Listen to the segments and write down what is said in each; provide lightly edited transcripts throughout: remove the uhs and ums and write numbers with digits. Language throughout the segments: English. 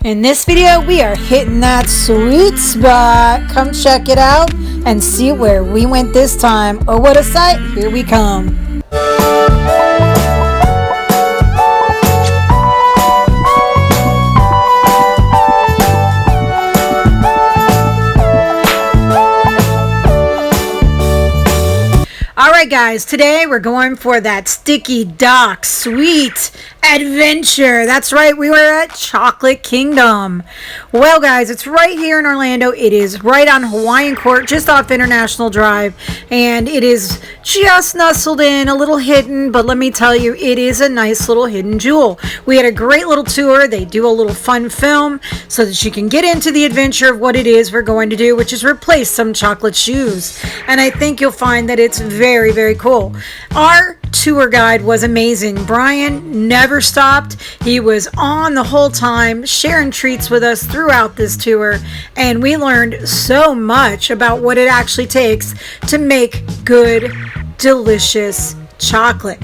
In this video, we are hitting that sweet spot. Come check it out and see where we went this time. Oh, what a sight. Here we come. Alright guys, today we're going for that Sticky Dock Sweet Adventure. That's right, we were at Chocolate Kingdom. Well guys, it's right here in Orlando. It is right on Hawaiian Court, just off International Drive. And it is just nestled in, a little hidden, but let me tell you, it is a nice little hidden jewel. We had a great little tour. They do a little fun film so that you can get into the adventure of what it is we're going to do, which is replace some chocolate shoes. And I think you'll find that it's very, very cool. Our tour guide was amazing. Brian never stopped. He was on the whole time, sharing treats with us throughout this tour, and we learned so much about what it actually takes to make good, delicious chocolate.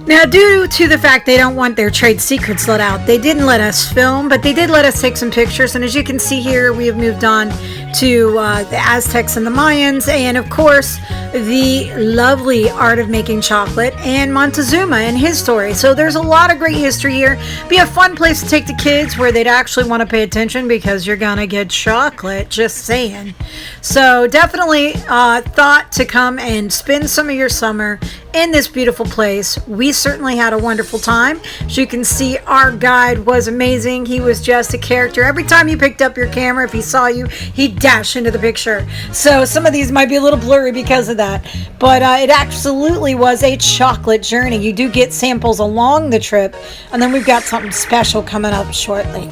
Now, due to the fact they don't want their trade secrets let out, they didn't let us film, but they did let us take some pictures. And as you can see here, we have moved on to the Aztecs and the Mayans, and of course, the lovely art of making chocolate, and Montezuma and his story. So there's a lot of great history here. Be a fun place to take the kids where they'd actually want to pay attention, because you're gonna get chocolate, just saying. So definitely thought to come and spend some of your summer in this beautiful place. We certainly had a wonderful time. As you can see, our guide was amazing. He was just a character. Every time you picked up your camera, if he saw you, he'd dash into the picture. So some of these might be a little blurry because of that, but it absolutely was a chocolate journey. You do get samples along the trip, and then we've got something special coming up shortly.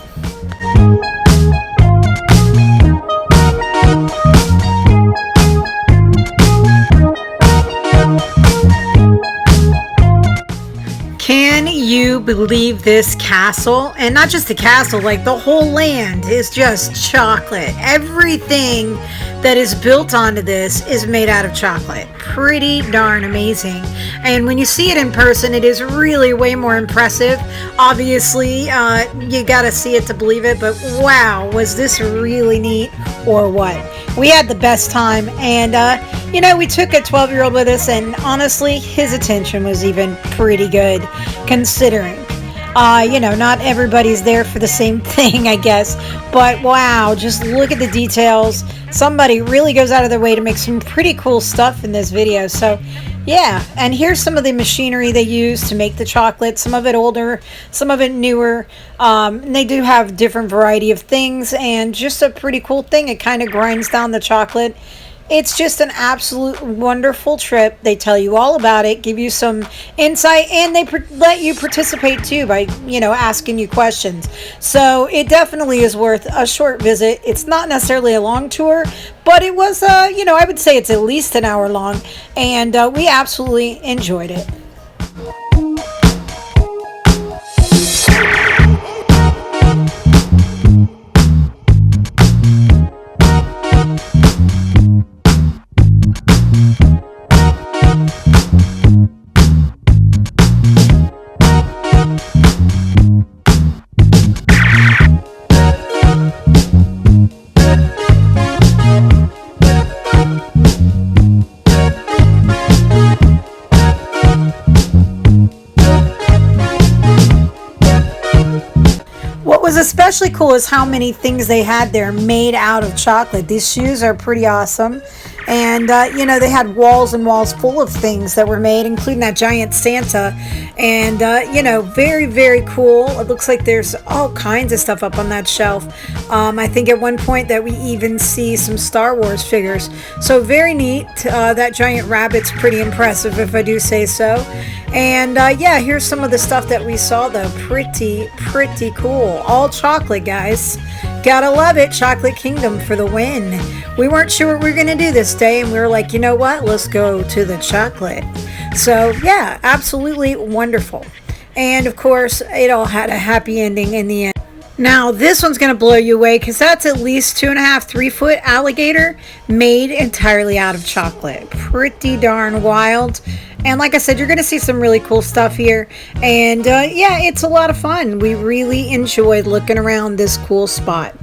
Can you believe this castle? And not just the castle, like the whole land is just chocolate. Everything that is built onto this is made out of chocolate. Pretty darn amazing. And when you see it in person, it is really way more impressive. Obviously, you gotta see it to believe it, but wow, was this really neat or what? We had the best time, and we took a 12-year-old with us, and honestly, his attention was even pretty good, considering. Not everybody's there for the same thing, I guess. But wow, just look at the details. Somebody really goes out of their way to make some pretty cool stuff in this video. So yeah, and here's some of the machinery they use to make the chocolate. Some of it older, some of it newer. And they do have different variety of things, and just a pretty cool thing. It kind of grinds down the chocolate. It's just an absolute wonderful trip. They tell you all about it, give you some insight, and they let you participate too by, asking you questions. So it definitely is worth a short visit. It's not necessarily a long tour, but it was, I would say it's at least an hour long, and we absolutely enjoyed it. What was especially cool is how many things they had there made out of chocolate. These shoes are pretty awesome, And, you know, they had walls and walls full of things that were made, including that giant Santa. And, you know, very, very cool. It looks like there's all kinds of stuff up on that shelf. I think at one point that we even see some Star Wars figures. So very neat. That giant rabbit's pretty impressive, if I do say so. And yeah, here's some of the stuff that we saw, though. Pretty cool. All chocolate, guys. Gotta love it. Chocolate Kingdom for the win. We weren't sure what we were gonna do this day, and we were like, you know what? Let's go to the chocolate. So yeah, absolutely wonderful. And of course, it all had a happy ending in the end. Now, this one's going to blow you away because that's at least 2.5, 3-foot alligator made entirely out of chocolate. Pretty darn wild. And like I said, you're going to see some really cool stuff here. And yeah, it's a lot of fun. We really enjoyed looking around this cool spot.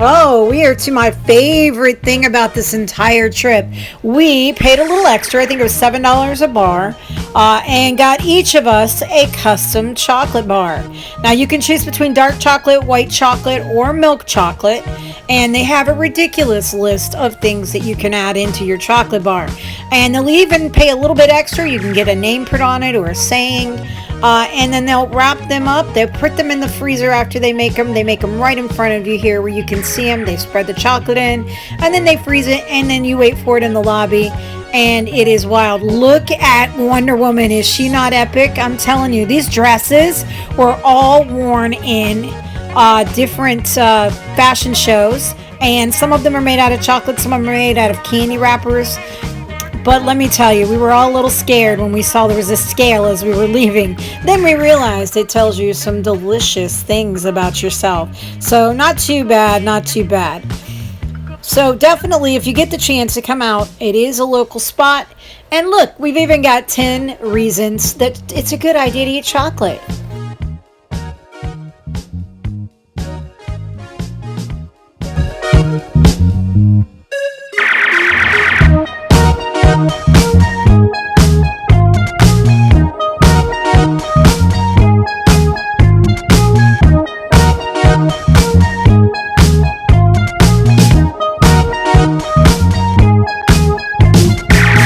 Oh, we are to my favorite thing about this entire trip. We paid a little extra. I think it was $7 a bar, and got each of us a custom chocolate bar. Now, you can choose between dark chocolate, white chocolate, or milk chocolate, and they have a ridiculous list of things that you can add into your chocolate bar. And they'll even pay a little bit extra. You can get a name print on it or a saying. And then they'll wrap them up. They'll put them in the freezer after they make them. They make them right in front of you here where you can see them. They spread the chocolate in, and then they freeze it, and then you wait for it in the lobby. And it is wild. Look at Wonder Woman. Is she not epic? I'm telling you, these dresses were all worn in different fashion shows. And some of them are made out of chocolate. Some of them are made out of candy wrappers. But let me tell you, we were all a little scared when we saw there was a scale as we were leaving. Then we realized it tells you some delicious things about yourself. So not too bad, not too bad. So definitely, if you get the chance to come out, it is a local spot. And look, we've even got 10 reasons that it's a good idea to eat chocolate.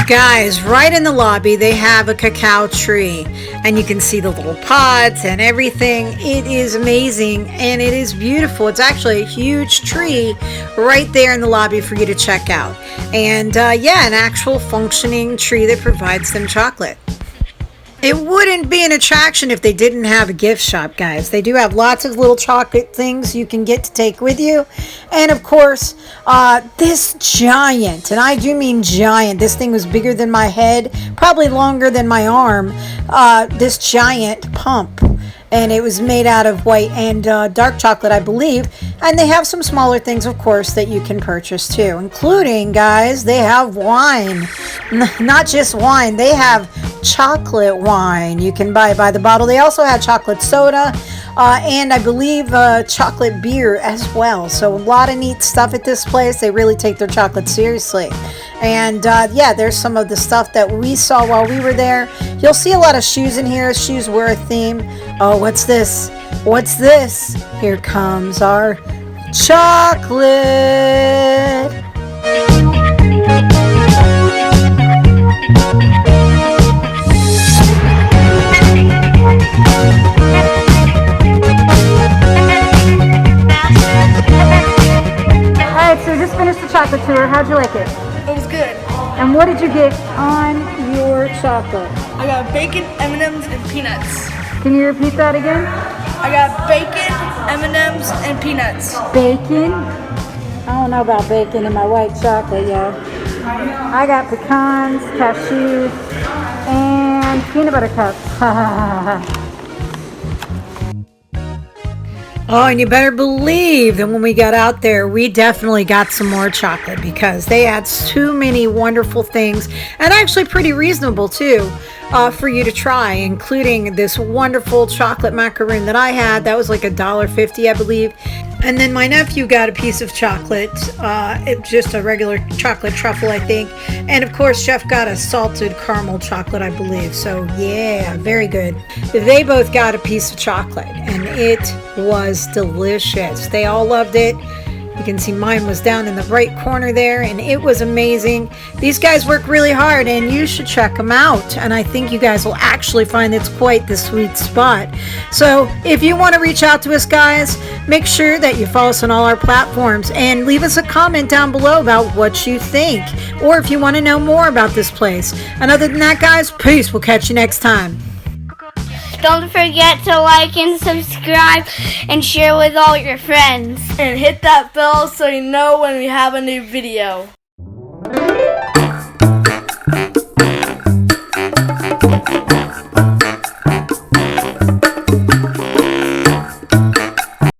Guys, right in the lobby, they have a cacao tree, and you can see the little pods and everything. It is amazing, and it is beautiful. It's actually a huge tree right there in the lobby for you to check out. And yeah, an actual functioning tree that provides them chocolate. It wouldn't be an attraction if they didn't have a gift shop, guys. They do have lots of little chocolate things you can get to take with you. And of course, this giant, and I do mean giant, this thing was bigger than my head, probably longer than my arm, this giant pump. And it was made out of white and dark chocolate, I believe. And they have some smaller things, of course, that you can purchase too, including, guys, they have wine. Not just wine, they have chocolate wine you can buy by the bottle. They also had chocolate soda and I believe chocolate beer as well. So a lot of neat stuff at this place. They really take their chocolate seriously. And yeah, there's some of the stuff that we saw while we were there. You'll see a lot of shoes in here. Shoes were a theme. Oh, what's this? What's this? Here comes our chocolate. Alright, so just finished the chocolate tour. How'd you like it? It was good. And what did you get on your chocolate? I got bacon, M&Ms, and peanuts. Can you repeat that again? I got bacon, M&Ms, and peanuts. Bacon? I don't know about bacon in my white chocolate, yo. I got pecans, cashews, and peanut butter cups. Oh, and you better believe that when we got out there, we definitely got some more chocolate because they had too many wonderful things and actually pretty reasonable too for you to try, including this wonderful chocolate macaroon that I had. That was like $1.50, I believe. And then my nephew got a piece of chocolate, just a regular chocolate truffle, I think. And of course, Jeff got a salted caramel chocolate, I believe. So yeah, very good. They both got a piece of chocolate and it was delicious. They all loved it. You can see mine was down in the right corner there, and it was amazing. These guys work really hard, and you should check them out. And I think you guys will actually find it's quite the sweet spot. So if you want to reach out to us, guys, make sure that you follow us on all our platforms and leave us a comment down below about what you think, or if you want to know more about this place. And other than that, guys, peace. We'll catch you next time. Don't forget to like and subscribe and share with all your friends. And hit that bell so you know when we have a new video.